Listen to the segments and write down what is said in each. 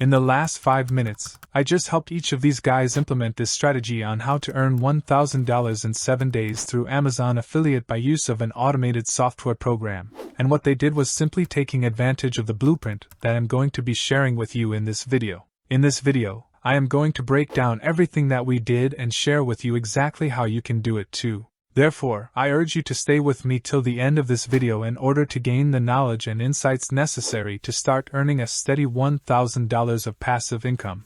In the last 5 minutes, I just helped each of these guys implement this strategy on how to earn $1,000 in 7 days through Amazon affiliate by use of an automated software program, and what they did was simply taking advantage of the blueprint that I'm going to be sharing with you in this video. In this video, I am going to break down everything that we did and share with you exactly how you can do it too. Therefore, I urge you to stay with me till the end of this video in order to gain the knowledge and insights necessary to start earning a steady $1,000 of passive income.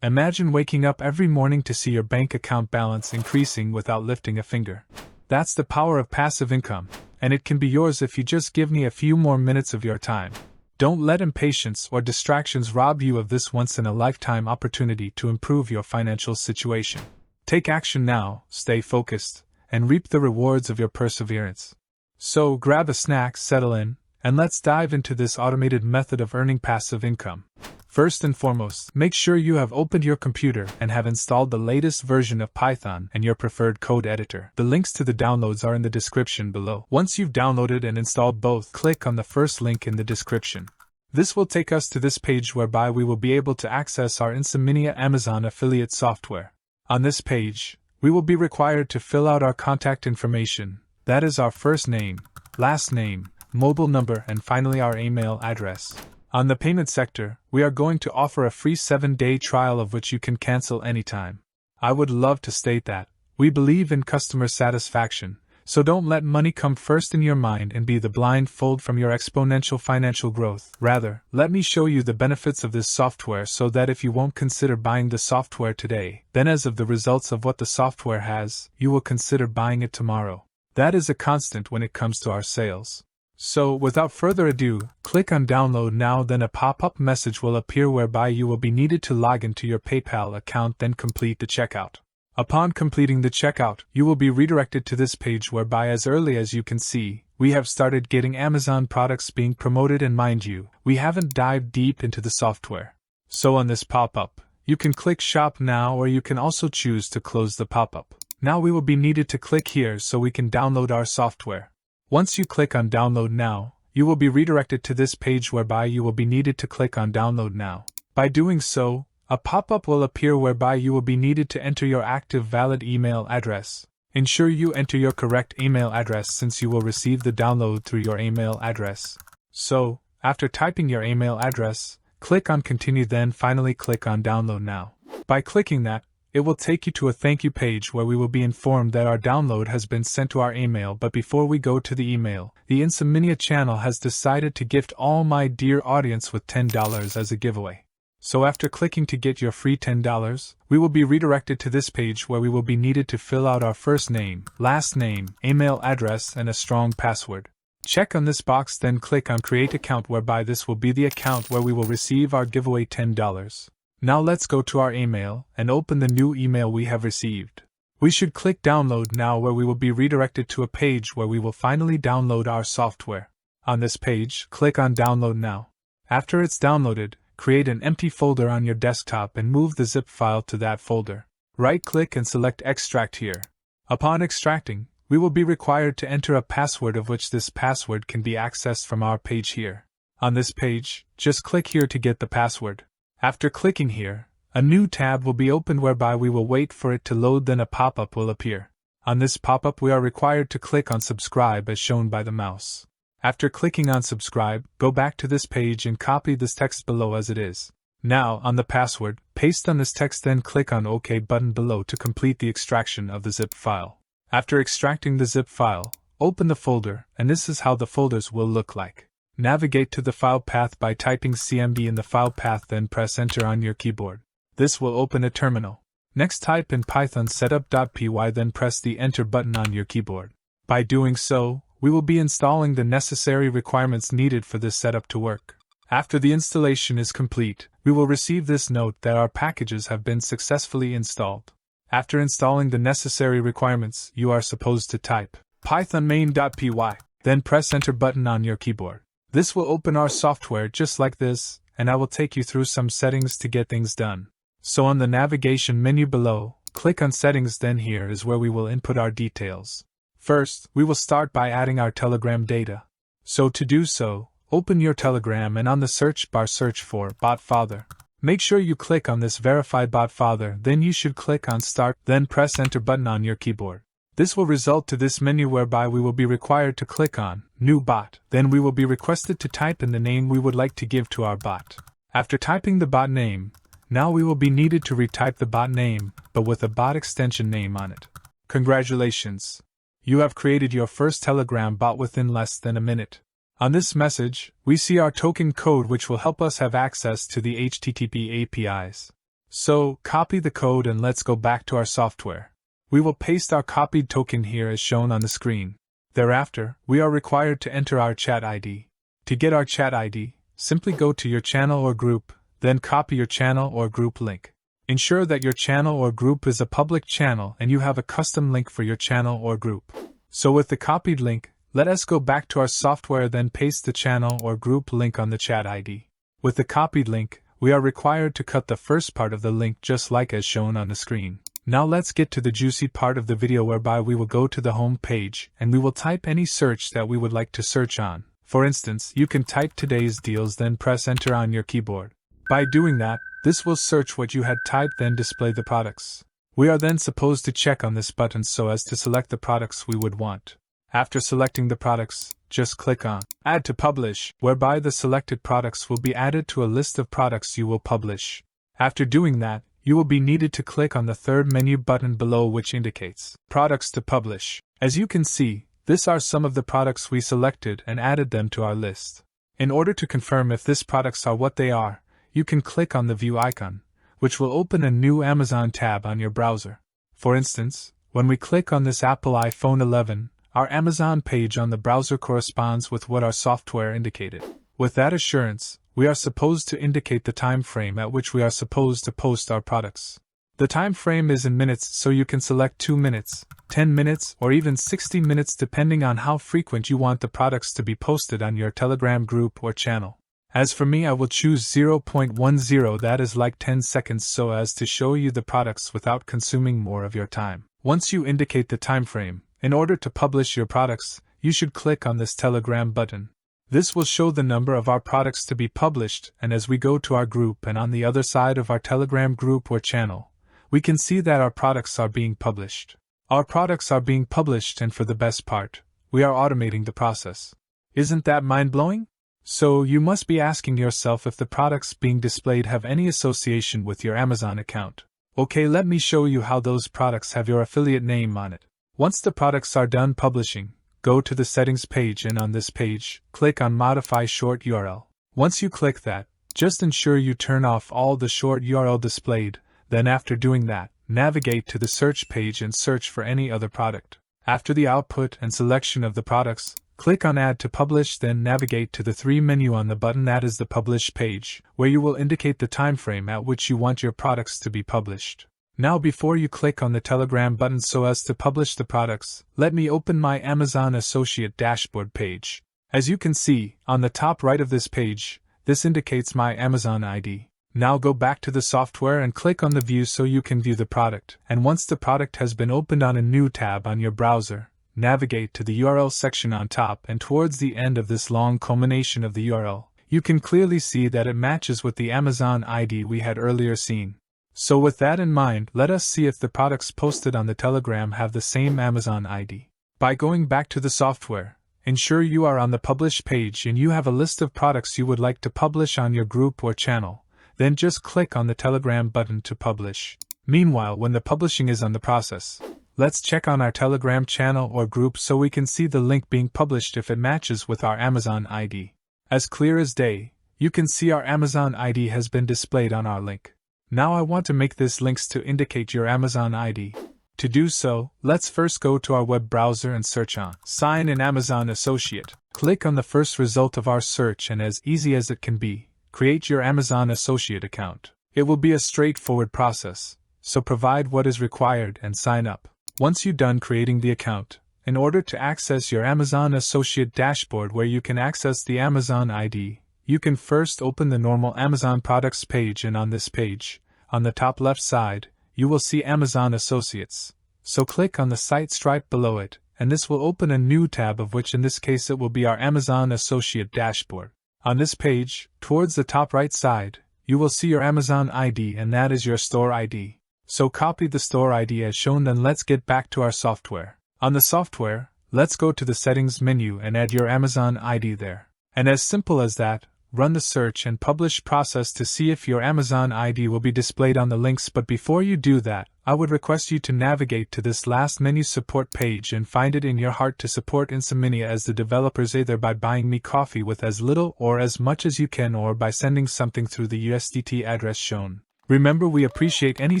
Imagine waking up every morning to see your bank account balance increasing without lifting a finger. That's the power of passive income, and it can be yours if you just give me a few more minutes of your time. Don't let impatience or distractions rob you of this once-in-a-lifetime opportunity to improve your financial situation. Take action now, stay focused, and reap the rewards of your perseverance. So grab a snack, settle in, and let's dive into this automated method of earning passive income. First and foremost, make sure you have opened your computer and have installed the latest version of Python and your preferred code editor. The links to the downloads are in the description below. Once you've downloaded and installed both, click on the first link in the description. This will take us to this page whereby we will be able to access our Insominia Amazon affiliate software. On this page, we will be required to fill out our contact information, that is our first name, last name, mobile number, and finally our email address. On the payment sector, we are going to offer a free 7-day trial of which you can cancel anytime. I would love to state that we believe in customer satisfaction, so don't let money come first in your mind and be the blindfold from your exponential financial growth. Rather, let me show you the benefits of this software so that if you won't consider buying the software today, then as of the results of what the software has, you will consider buying it tomorrow. That is a constant when it comes to our sales. So, without further ado, click on Download Now, then a pop-up message will appear whereby you will be needed to log into your PayPal account, then complete the checkout. Upon completing the checkout, you will be redirected to this page whereby, as early as you can see, we have started getting Amazon products being promoted, and mind you, we haven't dived deep into the software. So on this pop-up, you can click Shop Now, or you can also choose to close the pop-up. Now we will be needed to click here so we can download our software. Once you click on Download Now, you will be redirected to this page whereby you will be needed to click on Download Now. By doing so, a pop-up will appear whereby you will be needed to enter your active valid email address. Ensure you enter your correct email address since you will receive the download through your email address. So, after typing your email address, click on Continue, then finally click on Download Now. By clicking that, it will take you to a thank you page where we will be informed that our download has been sent to our email. But before we go to the email, the Insominia channel has decided to gift all my dear audience with $10 as a giveaway. So after clicking to get your free $10, we will be redirected to this page where we will be needed to fill out our first name, last name, email address, and a strong password. Check on this box, then click on Create Account, whereby this will be the account where we will receive our giveaway $10. Now let's go to our email and open the new email we have received. We should click Download Now, where we will be redirected to a page where we will finally download our software. On this page, click on Download Now. After it's downloaded, create an empty folder on your desktop and move the zip file to that folder. Right-click and select Extract here. Upon extracting, we will be required to enter a password, of which this password can be accessed from our page here. On this page, just click here to get the password. After clicking here, a new tab will be opened whereby we will wait for it to load, then a pop-up will appear. On this pop-up, we are required to click on Subscribe as shown by the mouse. After clicking on Subscribe, go back to this page and copy this text below as it is. Now, on the password, paste on this text, then click on OK button below to complete the extraction of the zip file. After extracting the zip file, open the folder, and this is how the folders will look like. Navigate to the file path by typing CMD in the file path, then press Enter on your keyboard. This will open a terminal. Next, type in Python setup.py, then press the Enter button on your keyboard. By doing so, we will be installing the necessary requirements needed for this setup to work. After the installation is complete, we will receive this note that our packages have been successfully installed. After installing the necessary requirements, you are supposed to type Python main.py, then press Enter button on your keyboard. This will open our software just like this, and I will take you through some settings to get things done. So on the navigation menu below, click on Settings, then here is where we will input our details. First, we will start by adding our Telegram data. So to do so, open your Telegram and on the search bar search for Botfather. Make sure you click on this Verify Bot Father, then you should click on Start, then press Enter button on your keyboard. This will result to this menu whereby we will be required to click on New Bot, then we will be requested to type in the name we would like to give to our bot. After typing the bot name, now we will be needed to retype the bot name, but with a bot extension name on it. Congratulations! You have created your first Telegram bot within less than a minute. On this message, we see our token code which will help us have access to the HTTP APIs. So, copy the code and let's go back to our software. We will paste our copied token here as shown on the screen. Thereafter, we are required to enter our chat ID. To get our chat ID, simply go to your channel or group, then copy your channel or group link. Ensure that your channel or group is a public channel and you have a custom link for your channel or group. So with the copied link, let us go back to our software, then paste the channel or group link on the chat ID. With the copied link, we are required to cut the first part of the link just like as shown on the screen. Now let's get to the juicy part of the video whereby we will go to the home page and we will type any search that we would like to search on. For instance, you can type today's deals, then press Enter on your keyboard. By doing that, this will search what you had typed, then display the products. We are then supposed to check on this button so as to select the products we would want. After selecting the products, just click on Add to Publish, whereby the selected products will be added to a list of products you will publish. After doing that, you will be needed to click on the third menu button below which indicates Products to Publish. As you can see, these are some of the products we selected and added them to our list. In order to confirm if these products are what they are, you can click on the View icon, which will open a new Amazon tab on your browser. For instance, when we click on this Apple iPhone 11, our Amazon page on the browser corresponds with what our software indicated. With that assurance, we are supposed to indicate the time frame at which we are supposed to post our products. The time frame is in minutes, so you can select 2 minutes, 10 minutes, or even 60 minutes depending on how frequent you want the products to be posted on your Telegram group or channel. As for me, I will choose 0.10, that is like 10 seconds, so as to show you the products without consuming more of your time. Once you indicate the time frame, in order to publish your products, you should click on this Telegram button. This will show the number of our products to be published, and as we go to our group and on the other side of our Telegram group or channel, we can see that our products are being published. Our products are being published, and for the best part, we are automating the process. Isn't that mind-blowing? So you must be asking yourself if the products being displayed have any association with your Amazon account. Okay, let me show you how those products have your affiliate name on it. Once the products are done publishing, go to the settings page, and on this page, click on Modify Short URL. Once you click that, just ensure you turn off all the short URL displayed, then after doing that, navigate to the search page and search for any other product. After the output and selection of the products, click on Add to Publish, then navigate to the 3 menu on the button that is the Publish page, where you will indicate the time frame at which you want your products to be published. Now before you click on the Telegram button so as to publish the products, let me open my Amazon Associate dashboard page. As you can see, on the top right of this page, this indicates my Amazon ID. Now go back to the software and click on the View so you can view the product, and once the product has been opened on a new tab on your browser, navigate to the URL section on top, and towards the end of this long culmination of the URL, you can clearly see that it matches with the Amazon ID we had earlier seen. So with that in mind, let us see if the products posted on the Telegram have the same Amazon ID. By going back to the software, ensure you are on the Publish page and you have a list of products you would like to publish on your group or channel. Then just click on the Telegram button to publish. Meanwhile, when the publishing is on the process, let's check on our Telegram channel or group so we can see the link being published if it matches with our Amazon ID. As clear as day, you can see our Amazon ID has been displayed on our link. Now I want to make this links to indicate your Amazon ID. To do so, let's first go to our web browser and search on Sign in Amazon Associate. Click on the first result of our search, and as easy as it can be, create your Amazon Associate account. It will be a straightforward process, so provide what is required and sign up. Once you're done creating the account, in order to access your Amazon Associate dashboard where you can access the Amazon ID, you can first open the normal Amazon products page, and on this page, on the top left side, you will see Amazon Associates. So click on the site stripe below it, and this will open a new tab, of which in this case it will be our Amazon Associate dashboard. On this page, towards the top right side, you will see your Amazon ID, and that is your store ID. So copy the store ID as shown. Then let's get back to our software. On the software, let's go to the settings menu and add your Amazon ID there. And as simple as that, run the search and publish process to see if your Amazon ID will be displayed on the links. But before you do that, I would request you to navigate to this last menu support page and find it in your heart to support Insominia as the developers, either by buying me coffee with as little or as much as you can, or by sending something through the USDT address shown. Remember, we appreciate any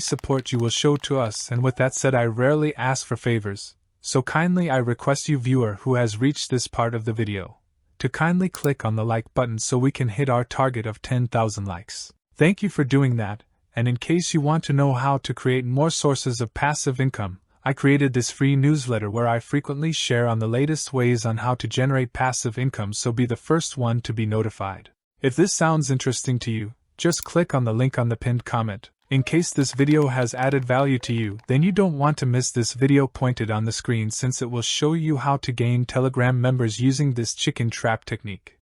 support you will show to us, and with that said, I rarely ask for favors, so kindly I request you, viewer who has reached this part of the video, to kindly click on the like button so we can hit our target of 10,000 likes. Thank you for doing that, and in case you want to know how to create more sources of passive income, I created this free newsletter where I frequently share on the latest ways on how to generate passive income, so be the first one to be notified. If this sounds interesting to you, just click on the link on the pinned comment. In case this video has added value to you, then you don't want to miss this video pointed on the screen, since it will show you how to gain Telegram members using this chicken trap technique.